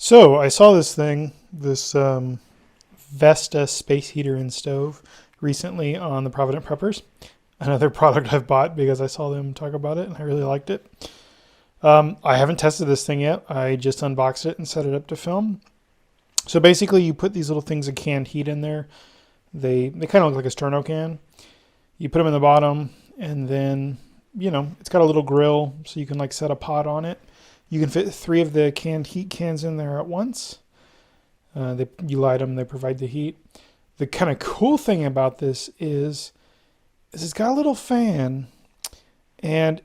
So I saw this thing, this VESTA space heater and stove recently on the Provident Preppers. Another product I've bought because I saw them talk about it and I really liked it. I haven't tested this thing yet. I just unboxed it and set it up to film. So basically you put these little things of canned heat in there. They kind of look like a sterno can. You put them in the bottom and then, it's got a little grill so you can like set a pot on it. You can fit 3 of the canned heat cans in there at once. You light them, they provide the heat. The kind of cool thing about this is it's got a little fan, and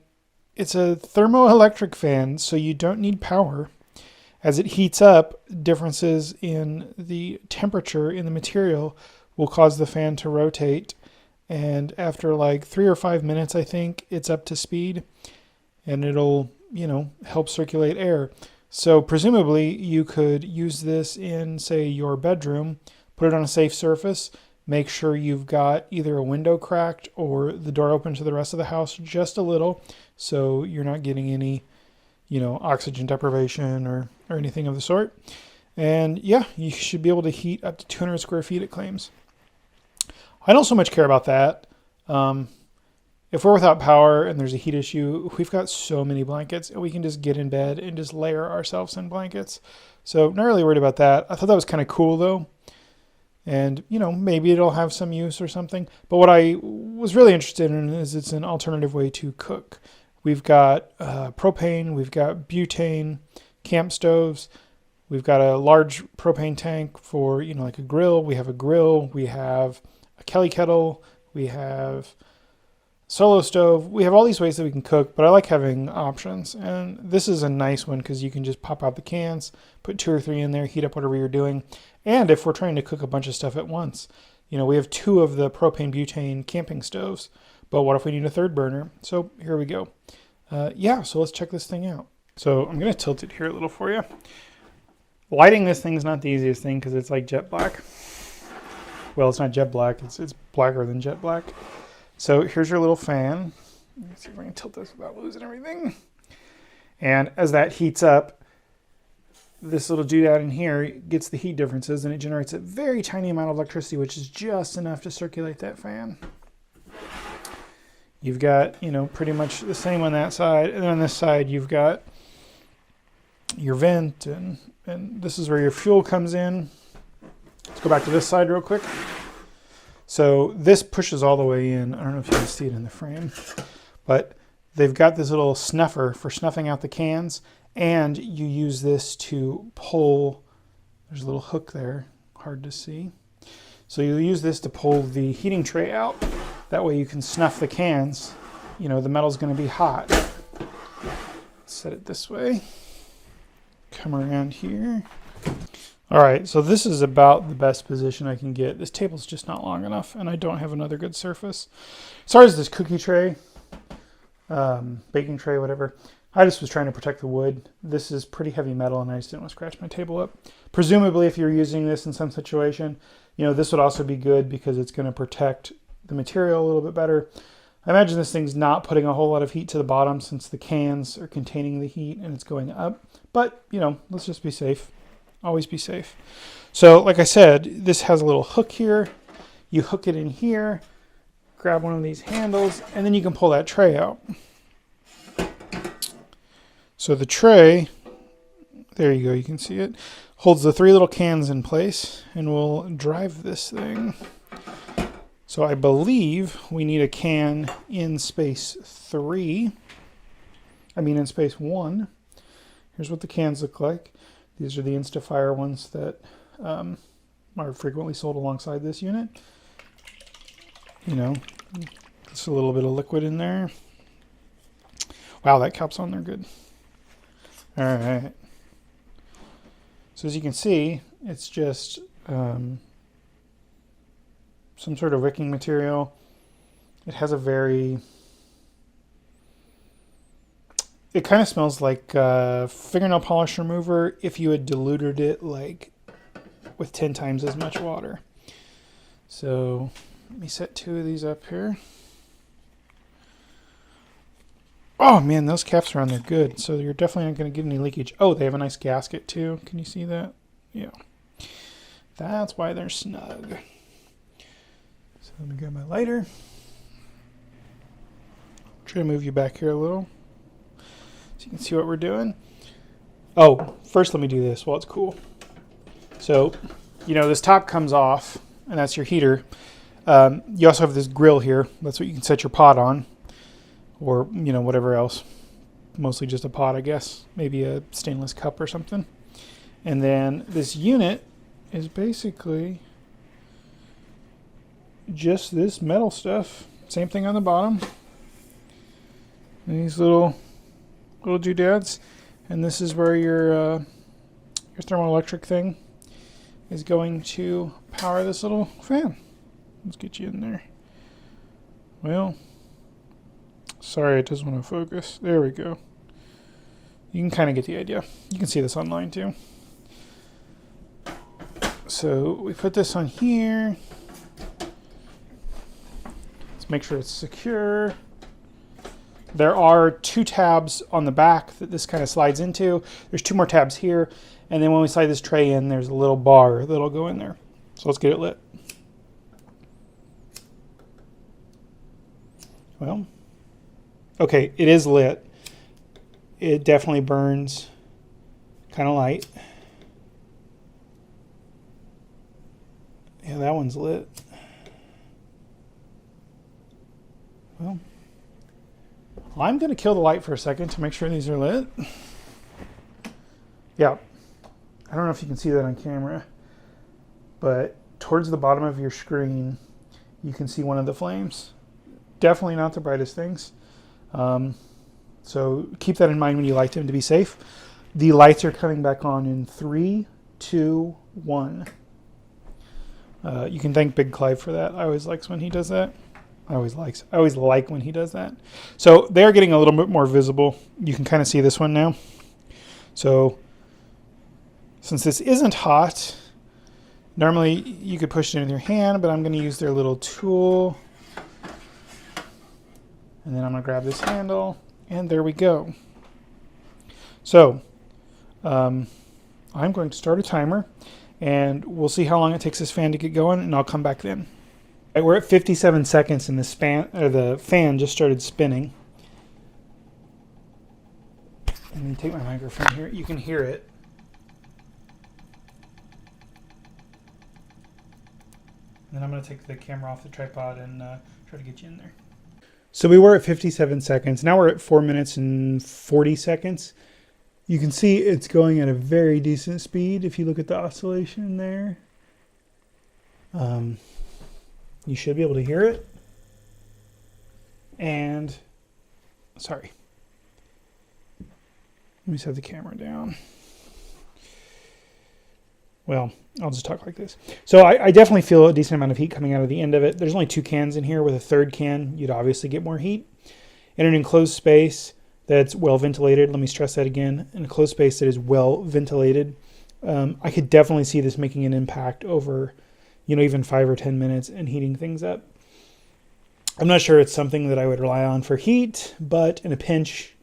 it's a thermoelectric fan, so you don't need power. As it heats up, differences in the temperature in the material will cause the fan to rotate. And after like 3 or 5 minutes, I think, it's up to speed, and it'll help circulate air. So presumably you could use this in, say, your bedroom, put it on a safe surface, make sure you've got either a window cracked or the door open to the rest of the house just a little, so you're not getting any, oxygen deprivation or anything of the sort. And yeah, you should be able to heat up to 200 square feet, it claims. I don't so much care about that. If we're without power and there's a heat issue, we've got so many blankets and we can just get in bed and just layer ourselves in blankets. So not really worried about that. I thought that was kind of cool though. And, maybe it'll have some use or something. But what I was really interested in is it's an alternative way to cook. We've got propane, we've got butane, camp stoves. We've got a large propane tank for, like a grill. We have a grill. We have a Kelly kettle. We have solo stove. We have all these ways that we can cook, but I like having options. And this is a nice one because you can just pop out the cans, put 2 or 3 in there, heat up whatever you're doing. And if we're trying to cook a bunch of stuff at once, we have 2 of the propane butane camping stoves, but what if we need a 3rd burner? So here we go. So let's check this thing out. So I'm going to tilt it here a little for you. Lighting this thing is not the easiest thing because it's like jet black. Well, it's not jet black. It's blacker than jet black. So here's your little fan. Let's see if I can tilt this without losing everything. And as that heats up, this little doodad in here gets the heat differences, and it generates a very tiny amount of electricity, which is just enough to circulate that fan. You've got, pretty much the same on that side. And then on this side, you've got your vent, and this is where your fuel comes in. Let's go back to this side real quick. So this pushes all the way in. I don't know if you can see it in the frame, but they've got this little snuffer for snuffing out the cans, and you use this to pull. There's a little hook there, hard to see. So you use this to pull the heating tray out. That way you can snuff the cans. The metal's going to be hot. Set it this way. Come around here. All right, so this is about the best position I can get. This table's just not long enough, and I don't have another good surface. As far as this cookie tray, baking tray, whatever, I just was trying to protect the wood. This is pretty heavy metal, and I just didn't want to scratch my table up. Presumably, if you're using this in some situation, this would also be good because it's going to protect the material a little bit better. I imagine this thing's not putting a whole lot of heat to the bottom since the cans are containing the heat and it's going up. But, let's just be safe. Always be safe. So, like I said, this has a little hook here. You hook it in here, grab one of these handles, and then you can pull that tray out. So the tray, there you go, you can see it, holds the 3 little cans in place, and we'll drive this thing. So I believe we need a can in space 3. In space 1. Here's what the cans look like. These are the Instafire ones that are frequently sold alongside this unit. Just a little bit of liquid in there. Wow, that cap's on there good. All right. So as you can see, it's just some sort of wicking material. It has it kind of smells like fingernail polish remover if you had diluted it like with 10 times as much water. So let me set 2 of these up here. Oh man, those caps are on there good. So you're definitely not going to get any leakage. Oh, they have a nice gasket too. Can you see that? Yeah. That's why they're snug. So let me grab my lighter. Try to move you back here a little so you can see what we're doing. Oh, first let me do this while it's cool. So, you know, this top comes off, and that's your heater. You also have this grill here. That's what you can set your pot on, or, you know, whatever else. Mostly just a pot, I guess. Maybe a stainless cup or something. And then this unit is basically just this metal stuff. Same thing on the bottom. And these little doodads. And this is where your thermoelectric thing is going to power this little fan. Let's get you in there. Well, sorry, it doesn't want to focus. There we go. You can kind of get the idea. You can see this online too. So we put this on here. Let's make sure it's secure. There are 2 tabs on the back that this kind of slides into. There's 2 more tabs here. And then when we slide this tray in, there's a little bar that'll go in there. So let's get it lit. Well, okay, it is lit. It definitely burns kind of light. Yeah, that one's lit. Well, I'm going to kill the light for a second to make sure these are lit. Yeah, I don't know if you can see that on camera, but towards the bottom of your screen, you can see one of the flames. Definitely not the brightest things. So keep that in mind when you light them to be safe. The lights are coming back on in 3, 2, 1. You can thank Big Clive for that. I always likes when he does that. I always like when he does that. So they're getting a little bit more visible. You can kind of see this one now. So since this isn't hot, normally you could push it in your hand, but I'm going to use their little tool. And then I'm going to grab this handle, and there we go. So I'm going to start a timer, and we'll see how long it takes this fan to get going, and I'll come back then. Right, we're at 57 seconds, and the fan just started spinning. Let me take my microphone here. You can hear it. And then I'm going to take the camera off the tripod and try to get you in there. So we were at 57 seconds. Now we're at 4 minutes and 40 seconds. You can see it's going at a very decent speed if you look at the oscillation there. You should be able to hear it. And, sorry. Let me set the camera down. Well, I'll just talk like this. So I definitely feel a decent amount of heat coming out of the end of it. There's only 2 cans in here. With a 3rd can, you'd obviously get more heat. In an enclosed space that's well ventilated, let me stress that again, in a closed space that is well ventilated, I could definitely see this making an impact over, you know, even 5 or 10 minutes and heating things up. I'm not sure it's something that I would rely on for heat, but in a pinch,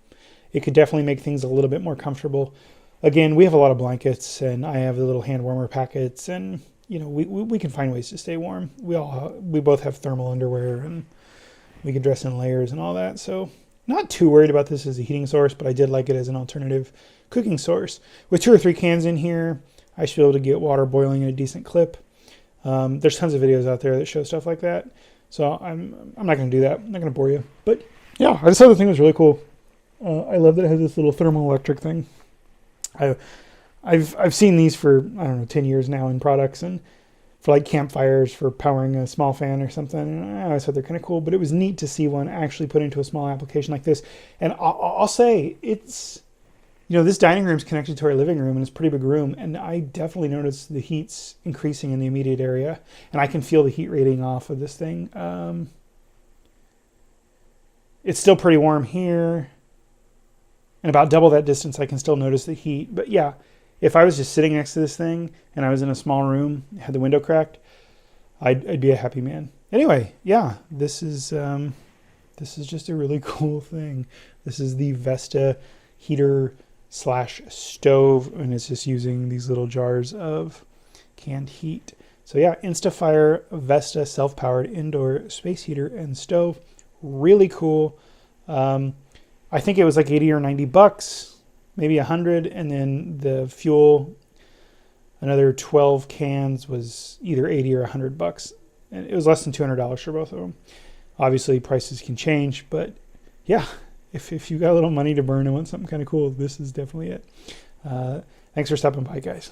it could definitely make things a little bit more comfortable. Again, we have a lot of blankets, and I have the little hand warmer packets, and you know we can find ways to stay warm. We both have thermal underwear, and we can dress in layers and all that. So not too worried about this as a heating source, but I did like it as an alternative cooking source. With 2 or 3 cans in here, I should be able to get water boiling at a decent clip. There's tons of videos out there that show stuff like that. So I'm not going to do that. I'm not going to bore you. But yeah, I just thought the thing was really cool. I love that it has this little thermoelectric thing. I've seen these for, I don't know, 10 years now in products, and for like campfires for powering a small fan or something. And I always thought they're kind of cool, but it was neat to see one actually put into a small application like this. And I'll say it's, you know, this dining room is connected to our living room, and it's a pretty big room. And I definitely noticed the heat's increasing in the immediate area, and I can feel the heat rating off of this thing. It's still pretty warm here. And about double that distance, I can still notice the heat. But yeah, if I was just sitting next to this thing and I was in a small room, had the window cracked, I'd be a happy man. Anyway, yeah, this is this is just a really cool thing. This is the VESTA heater slash stove, and it's just using these little jars of canned heat. So yeah, InstaFire VESTA self-powered indoor space heater and stove. Really cool. I think it was like 80 or 90 bucks, maybe 100, and then the fuel, another 12 cans, was either 80 or 100 bucks. And it was less than $200 for both of them. Obviously prices can change, but yeah, if you got a little money to burn and want something kind of cool, this is definitely it. Thanks for stopping by, guys.